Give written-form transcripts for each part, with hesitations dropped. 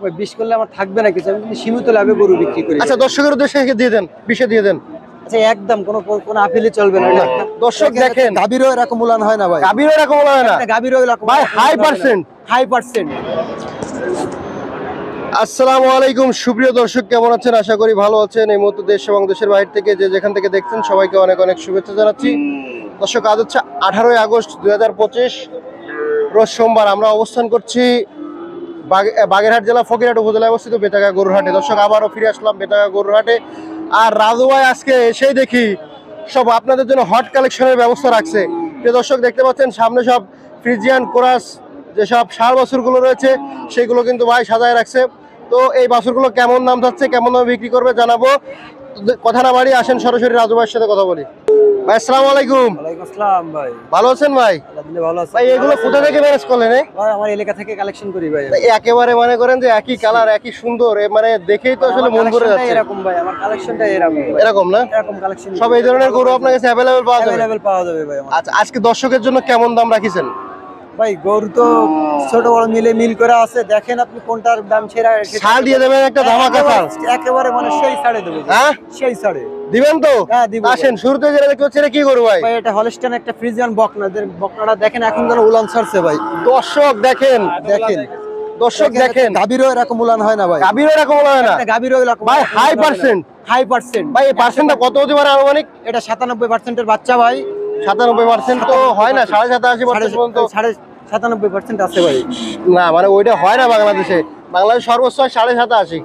ওই 20 করলে আমার থাকবে না কিছু, আমি কিন্তু সীমিত লাভে গরু বিক্রি করি। আচ্ছা দর্শকের উদ্দেশ্যে দিয়ে দেন, 20 দিয়ে দেন। আচ্ছা একদম কোনো আপিলে চলবে না। দর্শক দেখেন, গাভীরও এরকম উলান হয় না ভাই, গাভীরও এরকম হয় না গাভীরও এরকম ভাই, হাই পার্সেন্ট। আসসালামু আলাইকুম সুপ্রিয় দর্শক, কেমন আছেন? আশা করি ভালো আছেন। এই মুহূর্তে দেশ এবং দেশের বাইরে থেকে যে যেখান থেকে দেখছেন সবাইকে অনেক অনেক শুভেচ্ছা জানাচ্ছি। দর্শক, আজ হচ্ছে 18ই আগস্ট 2025 রোজ সোমবার। আমরা অবস্থান করছি বাগেরহাট জেলা ফকিরহাট উপজেলায় অবস্থিত বেতাগা গরুর হাটে। দর্শক, আবারও ফিরে আসলাম বেতাগা গরুর হাটে। আর রাজু ভাই আজকে এসেই দেখি সব আপনাদের জন্য হট কালেকশনের ব্যবস্থা রাখছে। প্রিয় দর্শক, দেখতে পাচ্ছেন সামনে সব ফ্রিজিয়ান কোরাস যেসব ষাঁড় বাছুরগুলো রয়েছে সেগুলো কিন্তু ভাই সাজায় রাখছে। তো এই বাছুরগুলো কেমন দাম যাচ্ছে, কেমন দামে বিক্রি করবে জানাবো। কথা না বাড়ি আসেন সরাসরি রাজু ভাইয়ের সাথে কথা বলি। ভাই আসসালামু আলাইকুম। ওয়ালাইকুম আসসালাম ভাই, ভালো আছেন ভাই? আলহামদুলিল্লাহ ভালো আছি ভাই এগুলো কোথা থেকে ম্যানেজ করলেন? ভাই আমার এলাকা থেকে কালেকশন করি ভাই। একেবারে মনে করেন যে একই কালার একই সুন্দর, মানে দেখেই তো আসলে মন ভরে যাচ্ছে। এরকম ভাই আমার কালেকশনটা এরকম না, এরকম কালেকশন সব এই ধরনের গরু আপনার কাছে অ্যাভেলেবল পাওয়া যাবে ভাই। আচ্ছা, আজকে দর্শকের জন্য কেমন দাম রাখিছেন? ভাই গরু তো ছোট বড় মিল করে আছে, দেখেন আপনি কোনটার দাম সেরা ছাড় দিয়ে দেবেন, একটা ধামাকা ছাড় একেবারে, মানে সেই ছাড়ে দেব। হ্যাঁ সেই ছাড়ে দিবেন তো? হ্যাঁ দিব। আসেন শুরুতে যেটা দেখতে হচ্ছে, এটা কি গরু ভাই? ভাই এটা হলস্টাইন একটা ফ্রিজিয়ান বকনাটা দেখেন এখন যেন উলান ছাড়ছে ভাই। দর্শক দেখেন, দর্শক দেখেন, গাভীরও এরকম উলান হয় না ভাই, গাভীরও এরকম হয় না গাভীরও এরকম ভাই, হাই পার্সেন্ট। ভাই এই পার্সেন্টটা কত হতে পারে আনুমানিক? এটা 97% এর বাচ্চা ভাই। 97% তো হয় না, 87.5% পর্যন্ত। 97% আছে ভাই। না মানে ওইটা হয় না বাংলাদেশে সর্বোচ্চ 87.5।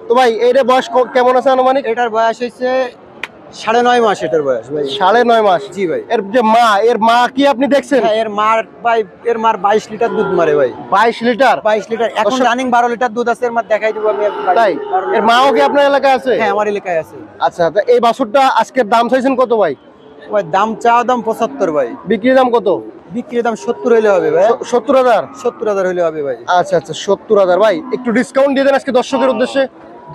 তো ভাই এইটা বয়স কেমন আছে আনুমানিক? এটার বয়স হচ্ছে 9.5 মাস। এটার বয়স ভাই 9.5 মাস। জি ভাই। এর মা কি আপনি দেখছেন? হ্যাঁ এর মার 22 লিটার দুধ মারে ভাই। 22 লিটার? 22 লিটার এখন রানিং 12 লিটার দুধ আছে। এর মা দেখাই দিব আমি। তাই? এর মাও কি আপনার এলাকায় আছে? হ্যাঁ আমার এলাকায় আছে। আচ্ছা, তো এই বাছুরটা আজকের দাম চাইছেন কত ভাই? ভাই দাম চাওয়া দাম 75 ভাই। বিক্রি দাম কত? বিক্রির দাম 70 হইলে হবে ভাই। 70,000 হইলে হবে ভাই। আচ্ছা 70,000। ভাই একটু ডিসকাউন্ট দিয়ে দেন আজকে দর্শকের উদ্দেশ্যে।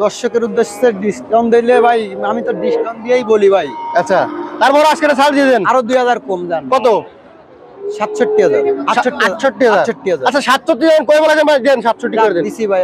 দর্শকের উদ্দেশ্যে ডিসকাউন্ট দিলে ভাই, আমি তো ডিসকাউন্ট দিয়েই বলি ভাই। আচ্ছা, তারপর আজকে ছাড় দিয়ে দেন আরো 2000 কম দেন। কত? 67,000 68,000। আচ্ছা 67,000 কই বলা যায় ভাই, দেন 67 করে দেন। দিছি ভাই,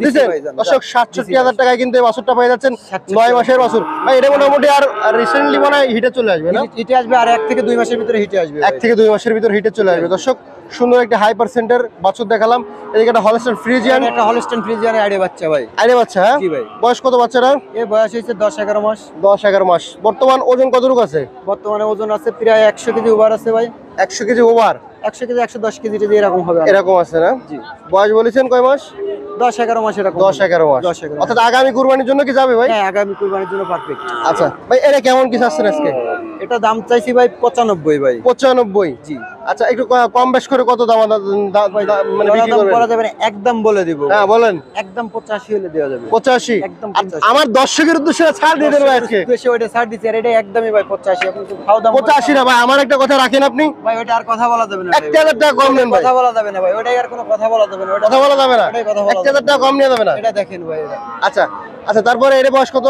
দিছি ভাই। দর্শক 67,000 টাকায় কিন্তু এই বাছুরটা পেয়ে যাচ্ছেন, 9 মাসের বাছুর ভাই। এটা মোটামুটি আর রিসেন্টলি মনে হয় হিটে চলে আসবে না? হিটে আসবে আর 1 থেকে 2 মাসের ভিতরে হিটে আসবে। 1 থেকে 2 মাসের ভিতরে হিটে চলে আসবে। দর্শক, সুন্দর একটা হাই পার্সেন্টের বাছুর দেখালাম। এদিকে একটা হলস্টাইন ফ্রিজিয়ান, একটা হলস্টাইন ফ্রিজিয়ান আইডে বাচ্চা ভাই। আইডে বাচ্চা? হ্যাঁ জি ভাই। বয়স কত বাচ্চাটা? এর বয়স হইছে 10-11 মাস। 10-11 মাস। বর্তমান ওজন কতটুকু আছে? বর্তমানে ওজন আছে প্রায় 100 কেজি ওভার আছে ভাই। 100 কেজি ওভার? 100 কেজি 110 কেজি যদি এরকম হবে। এরকম আছে না? জি। বয়স বলেছেন কয় মাস? 10-11 মাস এরকম। 10-11 মাস। 10-11 অর্থাৎ আগামী কুরবানির জন্য কি যাবে ভাই? হ্যাঁ আগামী কুরবানির জন্য পারফেক্ট। আচ্ছা ভাই, এটা কেমন কি চাচ্ছেন আজকে? এটা দাম চাইছি ভাই 95 ভাই। 95? জি। আচ্ছা একটু কম বেশ করে কত দাম মানে বিক্রি করবেন? করা যাবে না, একদম বলে দিব। হ্যাঁ বলেন। একদম 85 হলে দেওয়া যাবে। 85? একদম আমার দর্শকের উদ্দেশ্যে ছাড় দিয়ে দেন ভাই আজকে। বেশি ওইটা ছাড় দিছি, আর এটা একদমই ভাই 85। আপনি তো খাও দাম 85 না ভাই, আমার একটা কথা রাখেন আপনি ভাই। ওইটা আর কথা বলা যাবে না। 1000 টাকা কম নেন ভাই। কথা বলা যাবে না ভাই, ওইটাই আর কোনো কথা বলা যাবে না। কথা বলা যাবে না? ওইটাই কথা বলা 1000 টাকা কম নিয়ে যাবে না? এটা দেখেন ভাই এটা। আচ্ছা তারপরে এর বয়স কত?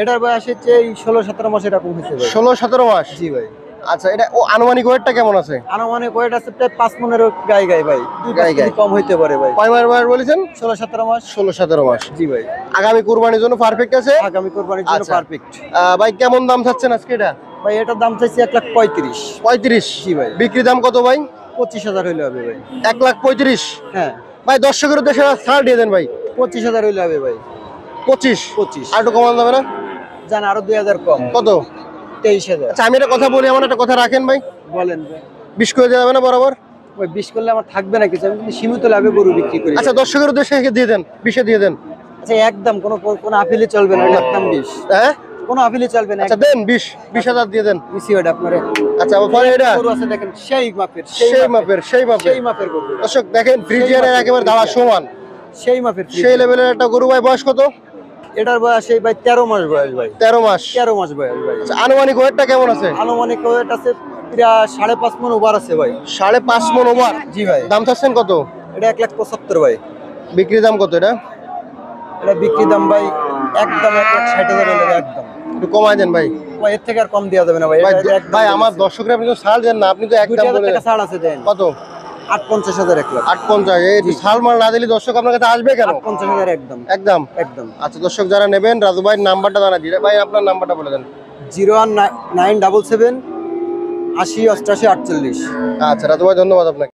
এটার বয়স হচ্ছে এই 16-17 মাস এরকম হয়েছে ভাই। 16-17 মাস? জি ভাই। আচ্ছা, এটা আনুমানিক ওয়েটটা কেমন আছে? আনুমানিক ওয়েট আছে প্রায় 5 মনের গায়ে ভাই। 2 কেজি কম হইতে পারে ভাই। কয় মাস বয়স বলেছেন? 16-17 মাস। 16-17 মাস। জি ভাই। আগামী কুরবানির জন্য পারফেক্ট আছে? আগামী কুরবানির জন্য আচ্ছা। পারফেক্ট। ভাই কেমন দাম চাচ্ছেন আজকে এটা? ভাই এটার দাম চাইছি 1,35,000। 35? জি ভাই। বিক্রি দাম কত ভাই? 25,000 হইলে হবে ভাই। 1,35,000? হ্যাঁ ভাই দর্শকের উদ্দেশ্যে ছাড় দিয়ে দেন ভাই। 25,000 হইলে হবে ভাই। 25? আর একটু কমান যাবে না? জান আরো 2000 কম। কত? 23,000। আচ্ছা আমি একটা কথা বলি, আমার একটা কথা রাখেন ভাই। বলেন ভাই। 20 করে দেওয়া যাবে না বরাবর? ভাই 20 করলে আমার থাকবে না কিছু, আমি কিন্তু সীমিত লাভে গরু বিক্রি করি। আচ্ছা দর্শকের উদ্দেশ্যে দিয়ে দেন, 20 দিয়ে দেন। আচ্ছা একদম কোনো আপিলে চলবে না, একদম 20। হ্যাঁ কোনো আপিলে চলবে না। আচ্ছা দেন 20,000 দিয়ে দেন। মিসি ওটা আপনারে। আচ্ছা পরে এটা গরু আছে দেখেন সেই মাপের গরু। দর্শক দেখেন, ফ্রিজিয়ানের একেবারে দাঁড়া সমান সেই মাপের সেই লেভেলের একটা গরু ভাই। বয়স কত? এটার বয়স এই ভাই 13 মাস বয়স ভাই। 13 মাস? 13 মাস বয়স ভাই। আচ্ছা আনুমানিক ওয়েটটা কেমন আছে? আনুমানিক ওয়েট আছে প্রায় 5.5 মণ ওভার আছে ভাই। 5.5 মণ ওভার? জি ভাই। দাম চাচ্ছেন কত? এটা 1,75,000 ভাই। বিক্রি দাম কত এটা? এটা বিক্রি দাম ভাই একদম 1,60,000 হলে একদম। একটু কমায় দেন ভাই। ভাই এর থেকে আর কম দেওয়া যাবে না ভাই। ভাই আমার দর্শকরা আপনি তো ছাড় দেন না, আপনি তো একদম বলে টাকা ছাড় আছে দেন। কত? 850,000 এক লাখ। 850, এই সালমাল না দিলে দর্শক আপনার কাছে আসবে কেন? 850,000 একদম। একদম। একদম। আচ্ছা দর্শক যারা নেবেন, রাজু ভাই নাম্বারটা জানা দিলে ভাই, আপনার নাম্বারটা বলে দেন। 01977 80 88 48। আচ্ছা রাজু ভাই, ধন্যবাদ আপনাকে।